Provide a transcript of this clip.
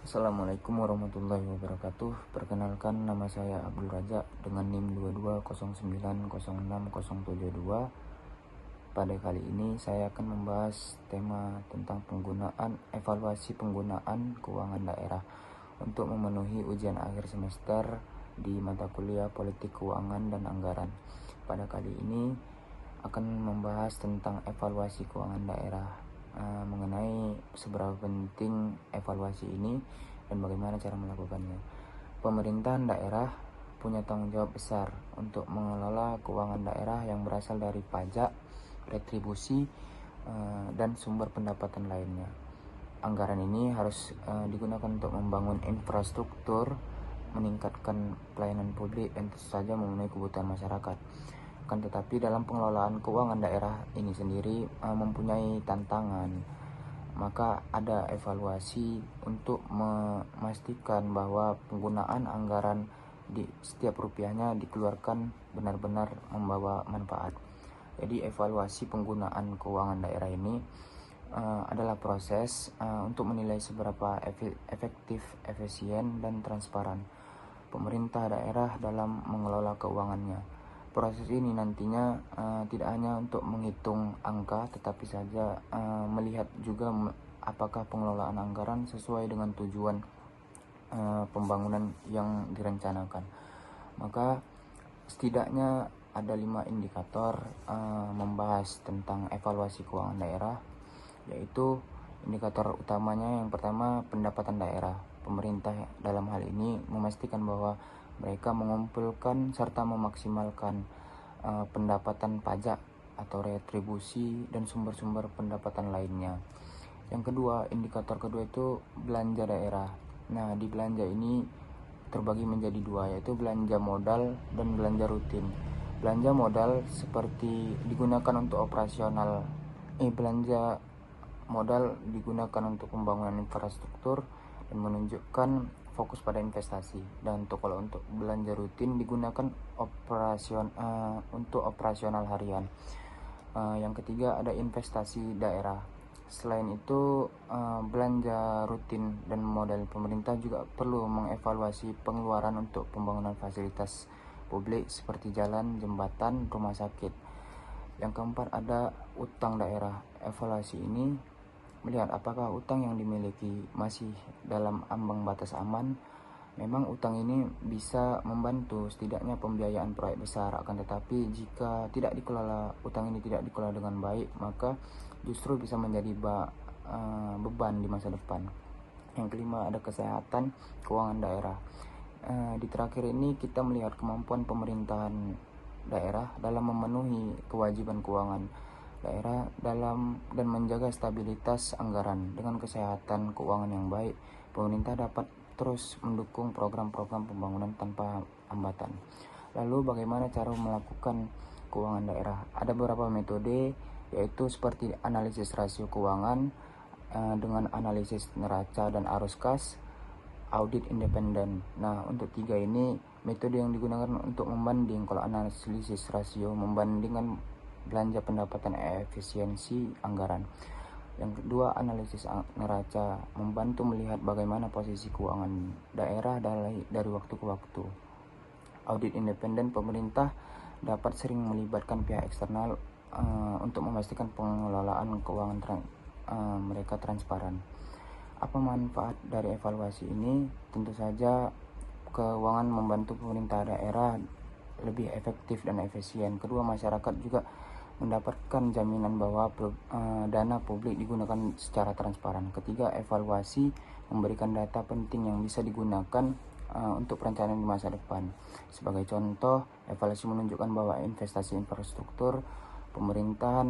Assalamualaikum warahmatullahi wabarakatuh. Perkenalkan, nama saya Abdul Raja dengan NIM 22090607. Pada kali ini saya akan membahas tema tentang evaluasi penggunaan keuangan daerah untuk memenuhi ujian akhir semester di mata kuliah Politik Keuangan dan Anggaran. Pada kali ini akan membahas tentang evaluasi keuangan daerah, mengenai seberapa penting evaluasi ini dan bagaimana cara melakukannya. Pemerintahan daerah punya tanggung jawab besar untuk mengelola keuangan daerah yang berasal dari pajak, retribusi, dan sumber pendapatan lainnya. Anggaran ini harus digunakan untuk membangun infrastruktur, meningkatkan pelayanan publik, dan tentu saja memenuhi kebutuhan masyarakat. Akan tetapi dalam pengelolaan keuangan daerah ini sendiri mempunyai tantangan. Maka ada evaluasi untuk memastikan bahwa penggunaan anggaran di setiap rupiahnya dikeluarkan benar-benar membawa manfaat. Jadi evaluasi penggunaan keuangan daerah ini adalah proses untuk menilai seberapa efektif, efisien, dan transparan pemerintah daerah dalam mengelola keuangannya. Proses ini nantinya tidak hanya untuk menghitung angka, tetapi saja melihat juga apakah pengelolaan anggaran sesuai dengan tujuan pembangunan yang direncanakan. Maka setidaknya ada 5 indikator membahas tentang evaluasi keuangan daerah, yaitu indikator utamanya yang pertama, pendapatan daerah. Pemerintah dalam hal ini memastikan bahwa mereka mengumpulkan serta memaksimalkan pendapatan pajak atau retribusi dan sumber-sumber pendapatan lainnya. Yang kedua, indikator kedua itu belanja daerah. Nah, di belanja ini terbagi menjadi dua, yaitu belanja modal dan belanja rutin. Belanja modal seperti digunakan untuk belanja modal digunakan untuk pembangunan infrastruktur dan menunjukkan fokus pada investasi. Dan kalau untuk belanja rutin digunakan untuk operasional harian. Yang ketiga ada investasi daerah. Selain itu, belanja rutin dan modal pemerintah juga perlu mengevaluasi pengeluaran untuk pembangunan fasilitas publik seperti jalan, jembatan, rumah sakit. Yang keempat ada utang daerah. Evaluasi ini melihat apakah utang yang dimiliki masih dalam ambang batas aman. Memang utang ini bisa membantu setidaknya pembiayaan proyek besar, akan tetapi jika utang ini tidak dikelola dengan baik, maka justru bisa menjadi beban di masa depan. Yang kelima ada kesehatan keuangan daerah. Di terakhir ini kita melihat kemampuan pemerintahan daerah dalam memenuhi kewajiban keuangan daerah dan menjaga stabilitas anggaran. Dengan kesehatan keuangan yang baik, pemerintah dapat terus mendukung program-program pembangunan tanpa hambatan. Lalu bagaimana cara melakukan keuangan daerah? Ada beberapa metode, yaitu seperti analisis rasio keuangan dengan analisis neraca dan arus kas, audit independen. Nah, untuk 3 ini metode yang digunakan untuk membanding. Kalau analisis rasio membandingkan belanja pendapatan efisiensi anggaran. Yang kedua, analisis neraca membantu melihat bagaimana posisi keuangan daerah dari waktu ke waktu. Audit independen, pemerintah dapat sering melibatkan pihak eksternal untuk memastikan pengelolaan keuangan mereka transparan. Apa manfaat dari evaluasi ini? Tentu saja keuangan membantu pemerintah daerah lebih efektif dan efisien. Kedua, masyarakat juga mendapatkan jaminan bahwa dana publik digunakan secara transparan. Ketiga, evaluasi memberikan data penting yang bisa digunakan untuk perencanaan di masa depan. Sebagai contoh, evaluasi menunjukkan bahwa investasi infrastruktur pemerintahan